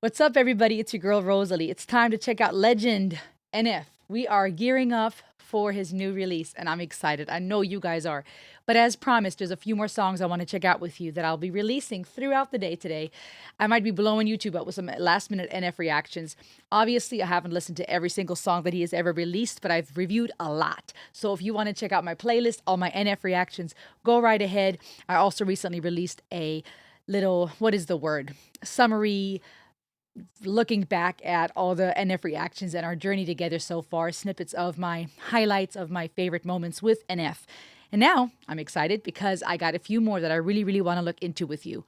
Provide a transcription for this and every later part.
What's up, everybody? It's your girl, Rosalie. It's time to check out Legend NF. We are gearing up for his new release, and I'm excited. I know you guys are. But as promised, there's a few more songs I want to check out with you that I'll be releasing throughout the day today. I might be blowing YouTube up with some last minute NF reactions. Obviously, I haven't listened to every single song that he has ever released, but I've reviewed a lot. So if you want to check out my playlist, all my NF reactions, go right ahead. I also recently released a little, what is the word? Summary looking back at all the NF reactions and our journey together so far, snippets of my highlights of my favorite moments with NF. And now I'm excited because I got a few more that I really, really want to look into with you.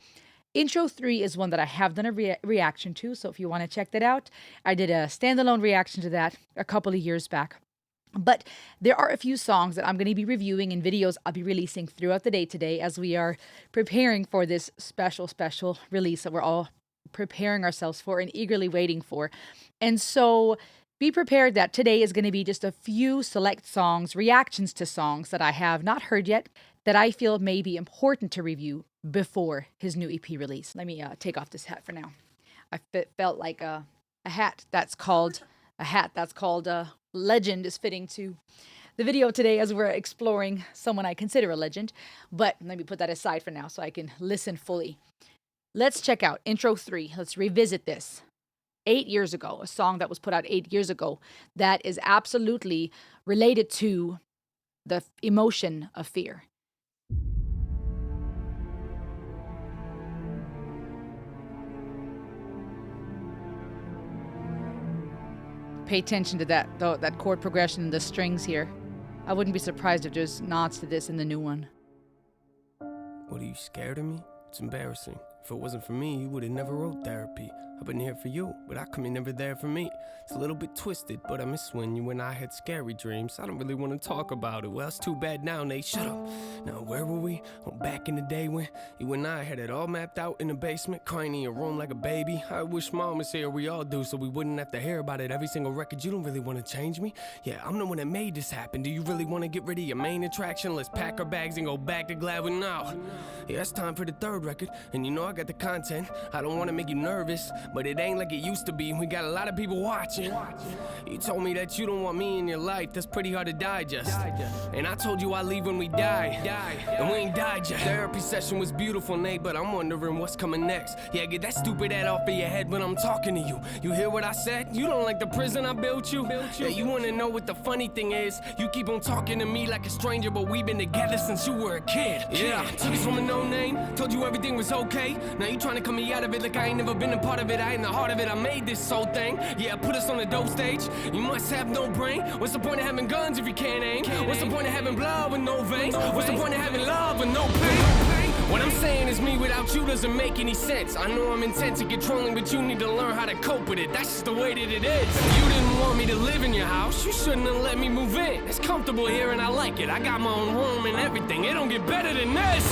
Intro 3 is one that I have done a reaction to, so if you want to check that out, I did a standalone reaction to that a couple of years back. But there are a few songs that I'm going to be reviewing and videos I'll be releasing throughout the day today as we are preparing for this special release that we're all preparing ourselves for and eagerly waiting for. And so be prepared that today is going to be just a few select songs, reactions to songs that I have not heard yet that I feel may be important to review before his new EP release. Let me take off this hat for now. I felt like a hat that's called Legend is fitting to the video today as we're exploring someone I consider a legend. But let me put that aside for now so I can listen fully. Let's check out Intro 3. Let's revisit this. 8 years ago, a song that was put out 8 years ago that is absolutely related to the emotion of fear. Pay attention to that, though, that chord progression and the strings here. I wouldn't be surprised if there's nods to this in the new one. What, are you scared of me? It's embarrassing. If it wasn't for me, you would have never wrote therapy. I've been here for you, but how come you're never there for me? It's a little bit twisted, but I miss when you and I had scary dreams. I don't really want to talk about it. Well, it's too bad now, Nate. Shut up. Now, where were we? Oh, back in the day when you and I had it all mapped out in the basement, crying in your room like a baby. I wish Mom was here, we all do, so we wouldn't have to hear about it every single record. You don't really want to change me? Yeah, I'm the one that made this happen. Do you really want to get rid of your main attraction? Let's pack our bags and go back to Gladwin now. Yeah, it's time for the third record, and you know I got the content. I don't want to make you nervous, but it ain't like it used to be. We got a lot of people watching. You told me that you don't want me in your life. That's pretty hard to digest. And I told you I leave when we die. And we ain't died yet. Therapy session was beautiful, Nate, but I'm wondering what's coming next. Yeah, get that stupid head off of your head when I'm talking to you. You hear what I said? You don't like the prison I built you? Yeah, you want to know what the funny thing is? You keep on talking to me like a stranger, but we've been together since you were a kid. Yeah, took us from a no name, told you everything was okay. Now you trying to cut me out of it like I ain't never been a part of it. I ain't the heart of it, I made this whole thing. Yeah, put us on the dope stage. You must have no brain. What's the point of having guns if you can't aim? What's the point of having blood with no veins? What's the point of having love with no pain? What I'm saying is me without you doesn't make any sense. I know I'm intense and controlling, but you need to learn how to cope with it. That's just the way that it is. You didn't want me to live in your house, you shouldn't have let me move in. It's comfortable here and I like it. I got my own room and everything. It don't get better than this.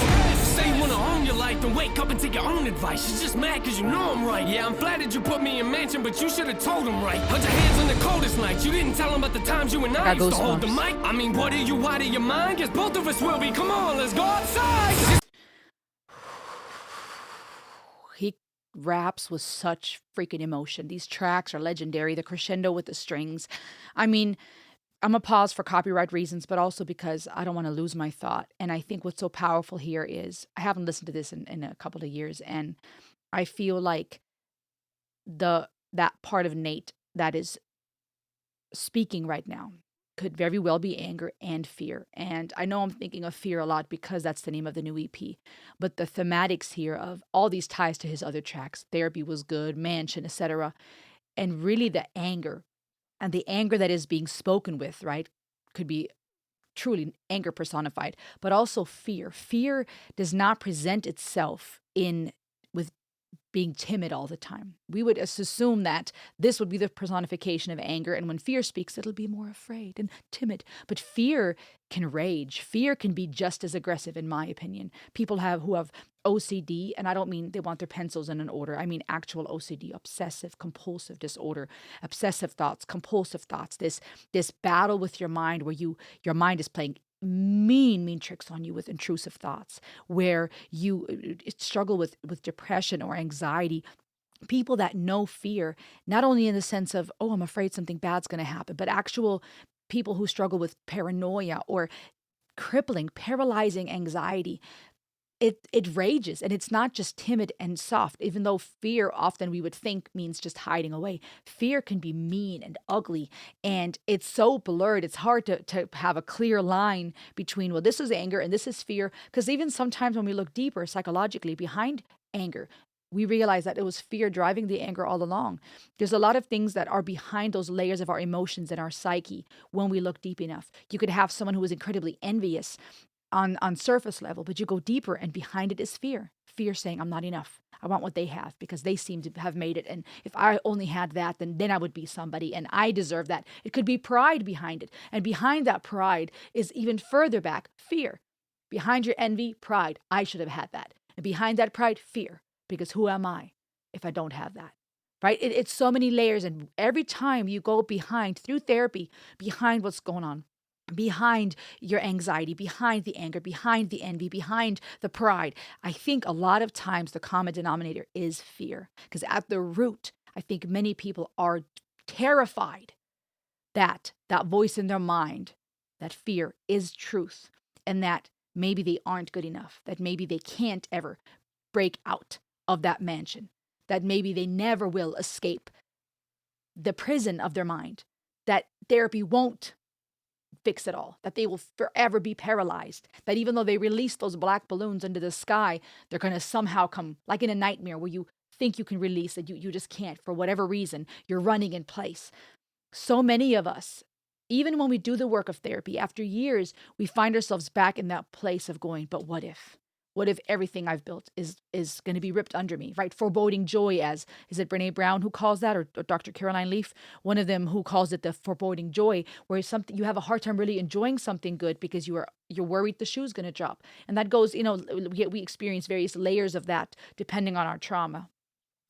Say you wanna own your life, then wake up and take your own advice. You're just mad cause you know I'm right. Yeah, I'm flattered you put me in mansion, but you should've told him right. Held your hands on the coldest nights. You didn't tell him about the times you and I used to hold the mic. I mean, what are you out of your mind? Guess both of us will be. Come on, let's go outside. He raps with such freaking emotion. These tracks are legendary. The crescendo with the strings. I mean, I'm going to pause for copyright reasons, but also because I don't want to lose my thought. And I think what's so powerful here is I haven't listened to this in a couple of years, and I feel like that part of Nate that is speaking right now could very well be anger and fear. And I know I'm thinking of fear a lot because that's the name of the new EP. But the thematics here of all these ties to his other tracks, Therapy Was Good, Mansion, etc., and really the anger and the anger that is being spoken with, right, could be truly anger personified, but also fear. Fear does not present itself with being timid all the time. We would assume that this would be the personification of anger, and when fear speaks, it'll be more afraid and timid. But fear can rage. Fear can be just as aggressive, in my opinion. People who have OCD, and I don't mean they want their pencils in an order. I mean actual OCD, obsessive compulsive disorder, obsessive thoughts, compulsive thoughts. This battle with your mind where your mind is playing mean tricks on you with intrusive thoughts, where you struggle with depression or anxiety People that know fear, not only in the sense of, oh, I'm afraid something bad's going to happen, but actual people who struggle with paranoia or crippling, paralyzing anxiety. It rages, and it's not just timid and soft. Even though fear often we would think means just hiding away, fear can be mean and ugly, and it's so blurred. It's hard to have a clear line between, well, this is anger and this is fear, because even sometimes when we look deeper psychologically behind anger, we realize that it was fear driving the anger all along. There's a lot of things that are behind those layers of our emotions and our psyche when we look deep enough. You could have someone who is incredibly envious on surface level, but you go deeper and behind it is fear. Fear saying, I'm not enough. I want what they have because they seem to have made it. And if I only had that, then I would be somebody and I deserve that. It could be pride behind it. And behind that pride is even further back, fear. Behind your envy, pride. I should have had that. And behind that pride, fear. Because who am I if I don't have that? Right? It's so many layers. And every time you go behind, through therapy, behind what's going on, behind your anxiety, behind the anger, behind the envy, behind the pride, I think a lot of times the common denominator is fear. Because at the root, I think many people are terrified that that voice in their mind, that fear is truth, and that maybe they aren't good enough, that maybe they can't ever break out of that mansion, that maybe they never will escape the prison of their mind, that therapy won't fix it all, that they will forever be paralyzed, that even though they release those black balloons into the sky, they're going to somehow come, like in a nightmare where you think you can release it, you just can't for whatever reason, you're running in place. So many of us, even when we do the work of therapy, after years, we find ourselves back in that place of going, but what if? What if everything I've built is going to be ripped under me, right? Foreboding joy, as is it Brene Brown who calls that, or Dr. Caroline Leaf, one of them who calls it the foreboding joy, where something you have a hard time really enjoying something good because you're worried the shoe's going to drop, and that goes, we experience various layers of that depending on our trauma.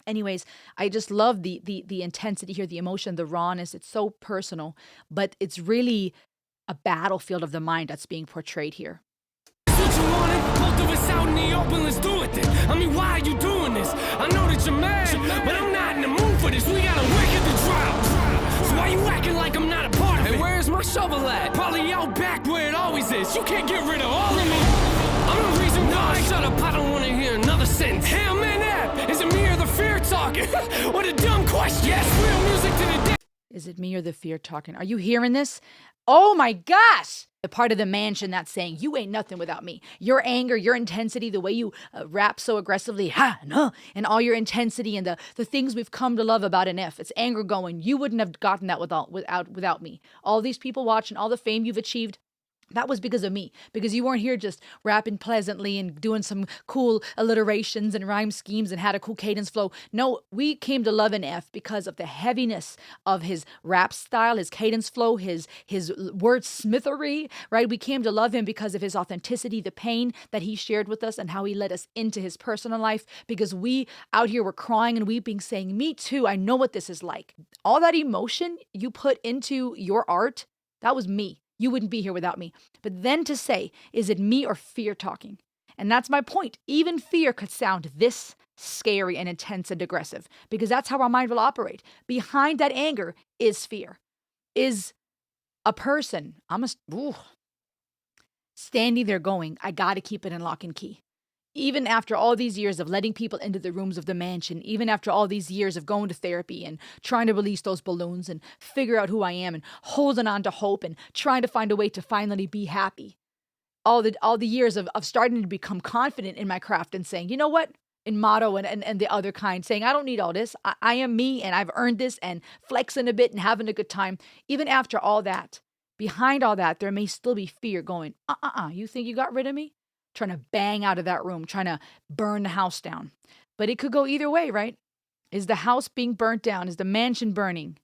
Anyways, I just love the intensity here, the emotion, the rawness. It's so personal, but it's really a battlefield of the mind that's being portrayed here. What you wanted? Both of us out in the open, let's do it then. I mean, why are you doing this? I know that you're mad, but I'm not in the mood for this. We gotta work at the drought. So why you acting like I'm not a part of it? Hey, where's my shovel at? Probably out back where it always is. You can't get rid of all of me. I'm the reason why. Shut up, I don't want to hear another sentence. Hey, I'm in that. Is it me or the fear talking? What a dumb question. Yes, real music to the day. Is it me or the fear talking? Are you hearing this? Oh my gosh! The part of the mansion that's saying, you ain't nothing without me. Your anger, your intensity, the way you rap so aggressively, and all your intensity and the things we've come to love about an F. It's anger going, you wouldn't have gotten that without me. All these people watching, all the fame you've achieved, that was because of me, because you weren't here just rapping pleasantly and doing some cool alliterations and rhyme schemes and had a cool cadence flow. No, we came to love an F because of the heaviness of his rap style, his cadence flow, his wordsmithery, right? We came to love him because of his authenticity, the pain that he shared with us and how he led us into his personal life, because we out here were crying and weeping saying, me too, I know what this is like. All that emotion you put into your art, that was me. You wouldn't be here without me. But then to say, is it me or fear talking? And that's my point. Even fear could sound this scary and intense and aggressive, because that's how our mind will operate. Behind that anger is fear. Is a person, standing there going, I got to keep it in lock and key. Even after all these years of letting people into the rooms of the mansion, even after all these years of going to therapy and trying to release those balloons and figure out who I am and holding on to hope and trying to find a way to finally be happy, all the years of starting to become confident in my craft and saying, you know what, in motto and the other kind, saying, I don't need all this. I am me and I've earned this, and flexing a bit and having a good time. Even after all that, behind all that, there may still be fear going, you think you got rid of me? Trying to bang out of that room, trying to burn the house down. But it could go either way, right? Is the house being burnt down? Is the mansion burning?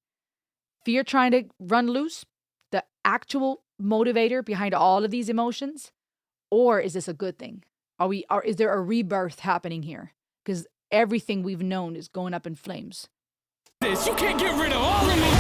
Fear trying to run loose? The actual motivator behind all of these emotions? Or is this a good thing? Is there a rebirth happening here? Because everything we've known is going up in flames. this. You can't get rid of all of me.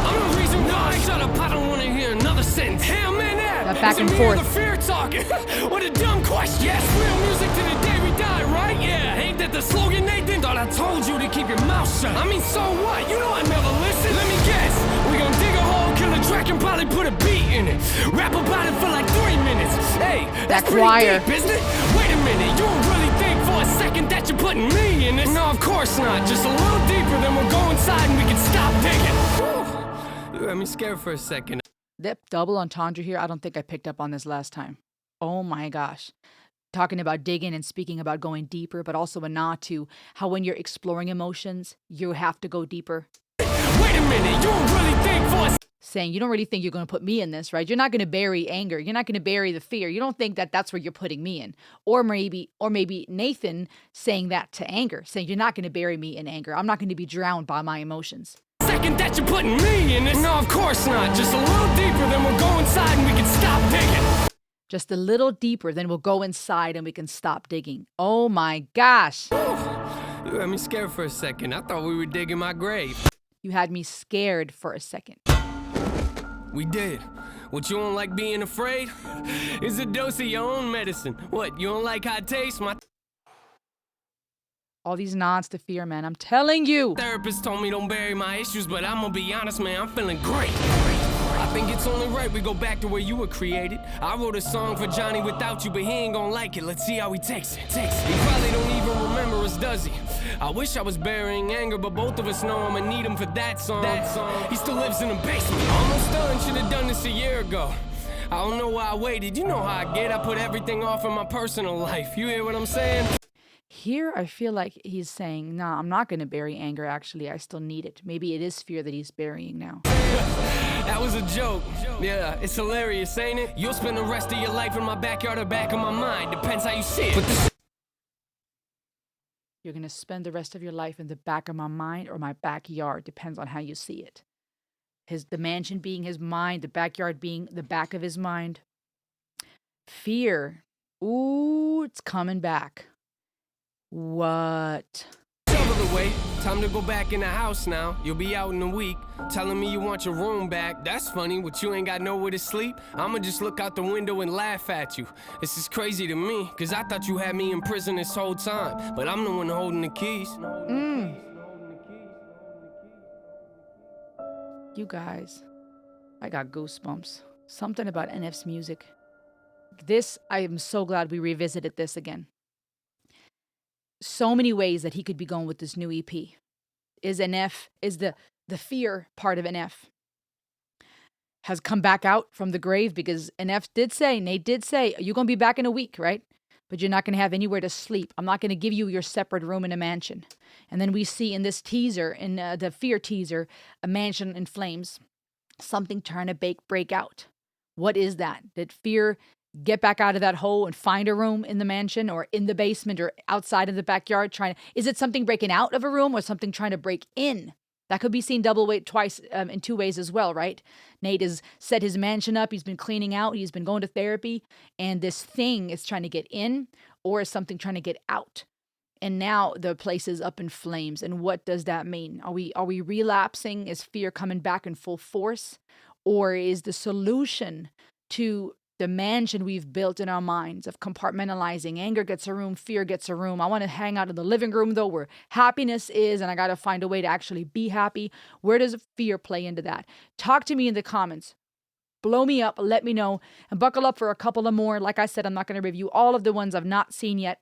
I'm the reason why. Shut up, I don't want to hear another sentence. Hell, man, That back and forth. The fear talking. What a dumb question. Yes, real music to the day we die, right? Yeah, ain't that the slogan, Nathan? Thought I told you to keep your mouth shut. I mean, so what? You know I never listen. Let me guess. We gon' dig a hole, kill a track, and probably put a beat in it. Rap about it for like 3 minutes. Hey, that's pretty deep, isn't it? Wait a minute, you don't really think for a second that you're putting me in this? No, of course not. Just a little deeper, then we'll go inside and we can stop digging. Whew. You had me scared for a second. That double entendre here, I don't think I picked up on this last time. Oh my gosh. Talking about digging and speaking about going deeper, but also a nod to how when you're exploring emotions, you have to go deeper. Wait a minute, you don't really think for a saying, you don't really think you're going to put me in this, right? You're not going to bury anger. You're not going to bury the fear. You don't think that that's where you're putting me in. Or maybe Nathan saying that to anger, saying, you're not going to bury me in anger. I'm not going to be drowned by my emotions. Second that you're putting me in this? No, of course not. Just a little deeper, then we'll go inside and we can stop digging. Just a little deeper, then we'll go inside and we can stop digging. Oh my gosh. You had me scared for a second. I thought we were digging my grave. You had me scared for a second. We did. What, you don't like being afraid? It's a dose of your own medicine. What, you don't like how it tastes? My all these nods to fear, man. I'm telling you. Therapist told me don't bury my issues, but I'm gonna be honest, man. I'm feeling great. I think it's only right we go back to where you were created. I wrote a song for Johnny without you, but he ain't gonna like it. Let's see how he takes it. He probably don't even remember us, does he? I wish I was burying anger, but both of us know I'ma need him for that song. He still lives in the basement. Almost done, should've done this a year ago. I don't know why I waited. You know how I get. I put everything off in my personal life. You hear what I'm saying? Here, I feel like he's saying, nah, I'm not going to bury anger, actually. I still need it. Maybe it is fear that he's burying now. That was a joke. Yeah, it's hilarious, ain't it? You'll spend the rest of your life in my backyard or back of my mind. Depends how you see it. But this you're going to spend the rest of your life in the back of my mind or my backyard. Depends on how you see it. The mansion being his mind, the backyard being the back of his mind. Fear. Ooh, it's coming back. What? Out of the way. Time to go back in the house now. You'll be out in a week. Telling me you want your room back. That's funny, but you ain't got nowhere to sleep. I'ma just look out the window and laugh at you. This is crazy to me, cause I thought you had me in prison this whole time. But I'm the one holding the keys. You guys, I got goosebumps. Something about NF's music. This, I am so glad we revisited this again. So many ways that he could be going with this new EP. Is the fear part of NF has come back out from the grave, because Nate did say, you're going to be back in a week, right? But you're not going to have anywhere to sleep. I'm not going to give you your separate room in a mansion. And then we see in this teaser, in the fear teaser, a mansion in flames, something trying to break out. What is that? Did fear get back out of that hole and find a room in the mansion or in the basement or outside in the backyard? Is it something breaking out of a room or something trying to break in? That could be seen twice in two ways as well, right? Nate has set his mansion up. He's been cleaning out. He's been going to therapy. And this thing is trying to get in, or is something trying to get out? And now the place is up in flames. And what does that mean? Are we relapsing? Is fear coming back in full force? Or is the solution to the mansion we've built in our minds of compartmentalizing? Anger gets a room, fear gets a room. I want to hang out in the living room, though, where happiness is, and I got to find a way to actually be happy. Where does fear play into that? Talk to me in the comments. Blow me up, let me know, and buckle up for a couple of more. Like I said, I'm not going to review all of the ones I've not seen yet,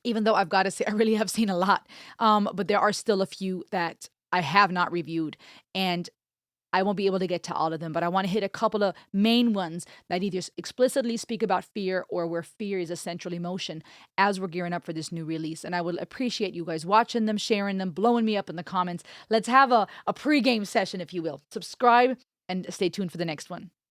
even though I've got to say I really have seen a lot. But there are still a few that I have not reviewed, and I won't be able to get to all of them, but I want to hit a couple of main ones that either explicitly speak about fear or where fear is a central emotion as we're gearing up for this new release. And I will appreciate you guys watching them, sharing them, blowing me up in the comments. Let's have a pregame session, if you will. Subscribe and stay tuned for the next one.